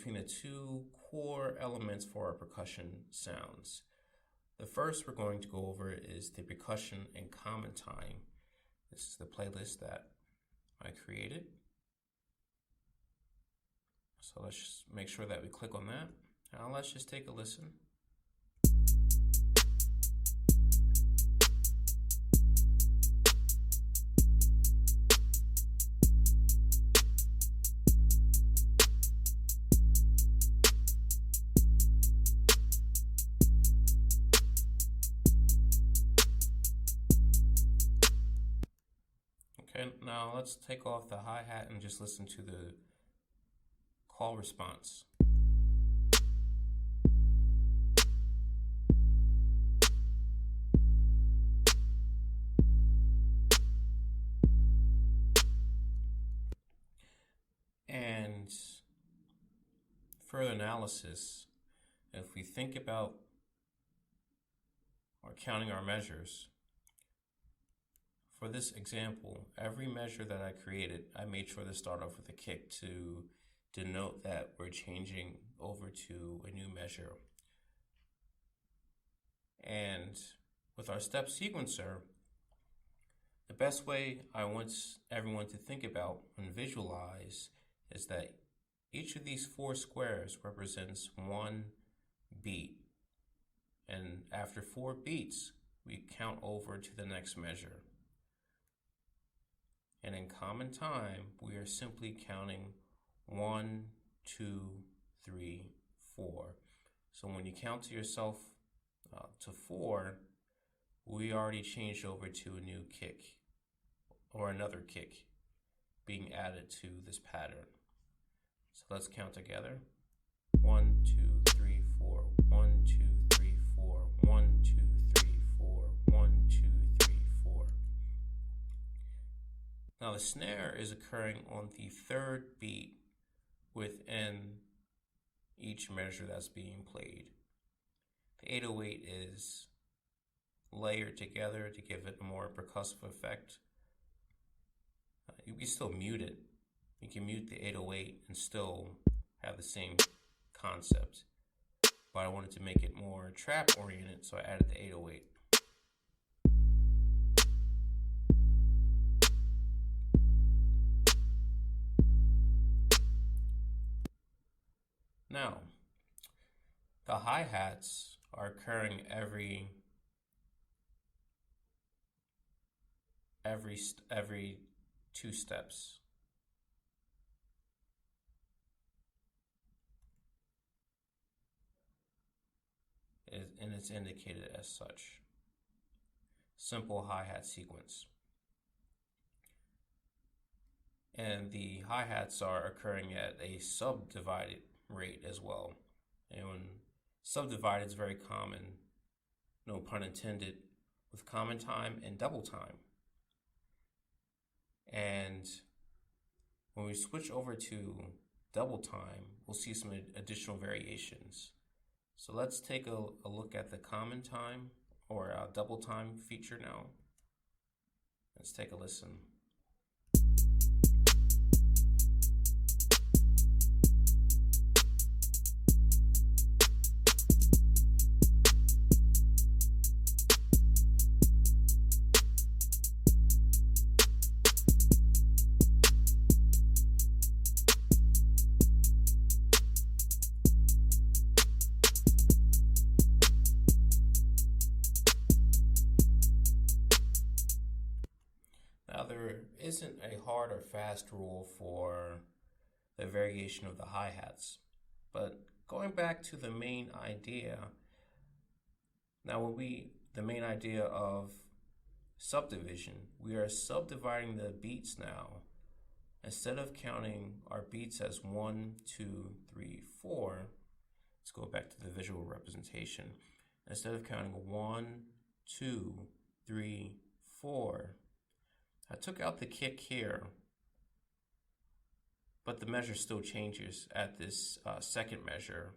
between the two core elements for our percussion sounds. The first we're going to go over is the percussion and common time. This is the playlist that I created. So let's just make sure that we click on that. Now let's just take a listen. Okay, now let's take off the hi-hat and just listen to the call response. And further analysis, if we think about or counting our measures, for this example, every measure that I created, I made sure to start off with a kick to denote that we're changing over to a new measure. And with our step sequencer, the best way I want everyone to think about and visualize is that each of these 4 squares represents 1 beat. And after 4 beats, we count over to the next measure. And in common time, we are simply counting 1, 2, 3, 4. So when you count to yourself to 4, we already changed over to a new kick or another kick being added to this pattern. So let's count together. 1, 2, 3, 4. 1, 2, 3, 4. 1, 2, 3, 4. 1, 2, 3, 4. Now the snare is occurring on the 3rd beat within each measure that's being played. The 808 is layered together to give it a more percussive effect. You can still mute it. You can mute the 808 and still have the same concept. But I wanted to make it more trap oriented, so I added the 808. Now, the hi-hats are occurring every 2 steps. And it's indicated as such. Simple hi-hat sequence. And the hi-hats are occurring at a subdivided rate as well. And when subdivided is very common, no pun intended, with common time and double time. And when we switch over to double time, we'll see some additional variations. So let's take a look at the common time or double time feature now. Let's take a listen. There isn't a hard or fast rule for the variation of the hi-hats, but going back to the main idea, the main idea of subdivision, we are subdividing the beats now. Instead of counting our beats as 1, 2, 3, 4, let's go back to the visual representation. Instead of counting 1, 2, 3, 4, I took out the kick here, but the measure still changes at this second measure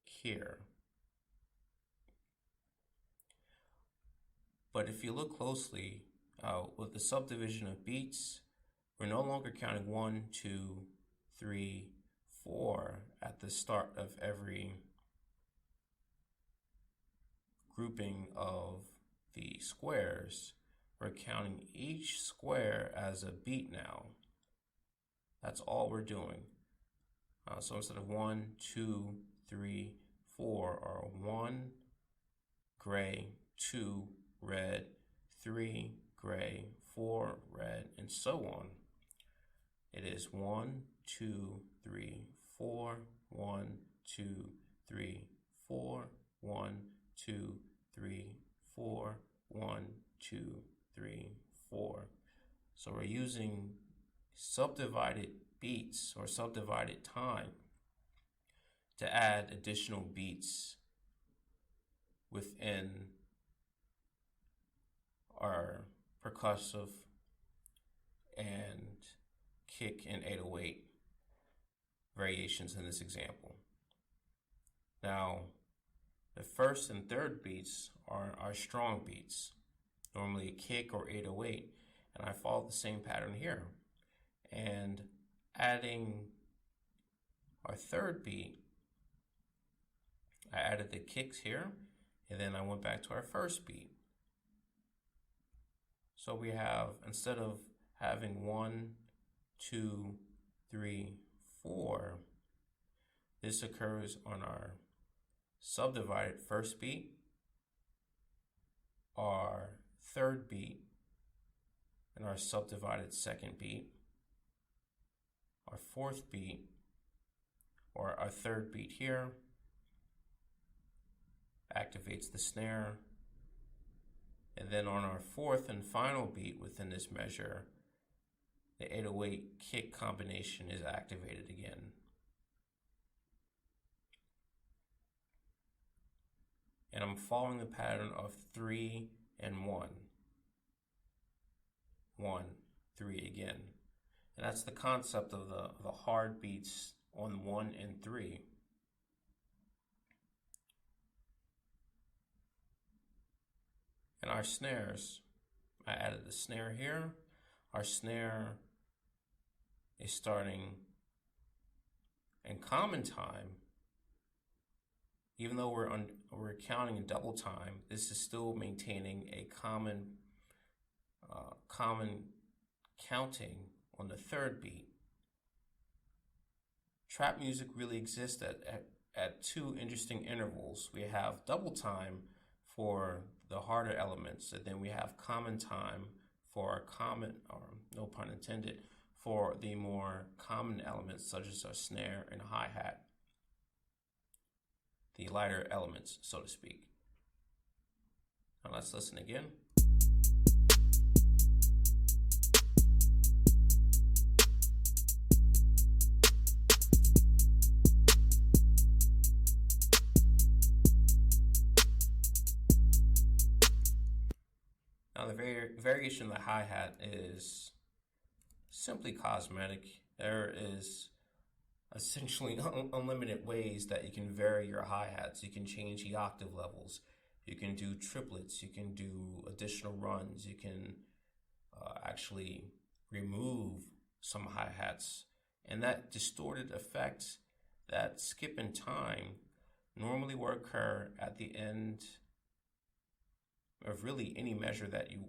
here. But if you look closely, with the subdivision of beats, we're no longer counting 1, 2, 3, 4 at the start of every grouping of the squares, we're counting each square as a beat now. That's all we're doing. So instead of 1, 2, 3, 4, or 1 gray, 2 red, 3 gray, 4 red, and so on. It is 1, 2, 3, 4, 1, 2, 3, 4, 1, 2, 3, 4, 1, 2, 3, 4. So we're using subdivided beats or subdivided time to add additional beats within our percussive and kick and 808 variations in this example. Now, the first and third beats are our strong beats, normally a kick or 808, and I follow the same pattern here. And adding our third beat, I added the kicks here, and then I went back to our first beat. So we have, instead of having 1, 2, 3, 4, this occurs on our subdivided first beat, our third beat, and our subdivided second beat, our fourth beat, or our third beat here, activates the snare, and then on our fourth and final beat within this measure, the 808 kick combination is activated again. And I'm following the pattern of 3 and 1. 1, 3 again. And that's the concept of the hard beats on 1 and 3. And our snares, I added the snare here. Our snare is starting in common time. Even though we're counting in double time, this is still maintaining a common counting on the third beat. Trap music really exists at two interesting intervals. We have double time for the harder elements, and then we have common time for our common, or no pun intended, for the more common elements such as our snare and hi-hat, the lighter elements, so to speak. Now let's listen again. Now the variation of the hi-hat is simply cosmetic. There is essentially unlimited ways that you can vary your hi-hats. You can change the octave levels. You can do triplets. You can do additional runs. You can actually remove some hi-hats. And that distorted effect, that skip in time, normally will occur at the end of really any measure that you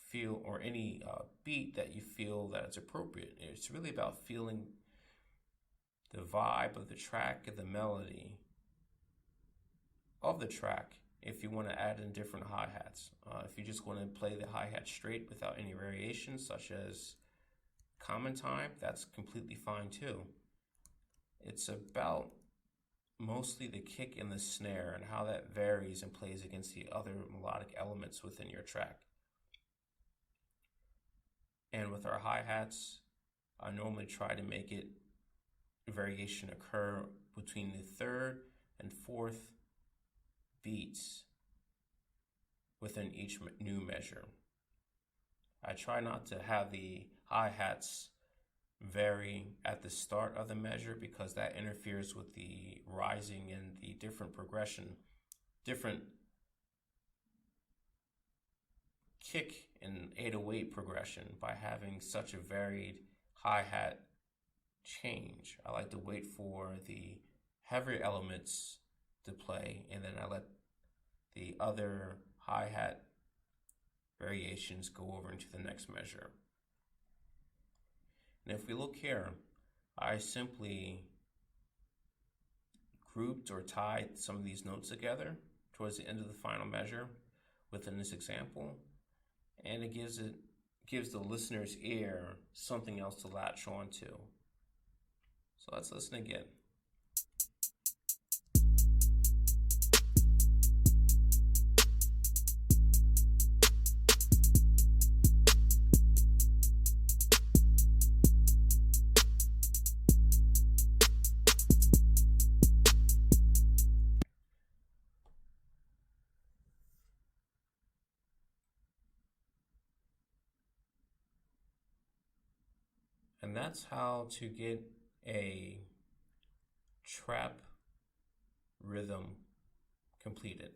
feel, or any beat that you feel that it's appropriate. It's really about feeling the vibe of the track and the melody of the track if you want to add in different hi-hats. If you just want to play the hi-hat straight without any variations, such as common time, that's completely fine too. It's about mostly the kick and the snare and how that varies and plays against the other melodic elements within your track. And with our hi-hats, I normally try to make it variation occur between the third and fourth beats within each new measure. I try not to have the hi-hats vary at the start of the measure, because that interferes with the rising and the different progression, different kick and 808 progression by having such a varied hi-hat change. I like to wait for the heavier elements to play, and then I let the other hi-hat variations go over into the next measure. And if we look here, I simply grouped or tied some of these notes together towards the end of the final measure within this example, and it gives the listener's ear something else to latch on to. So let's listen again. And that's how to get a trap rhythm completed.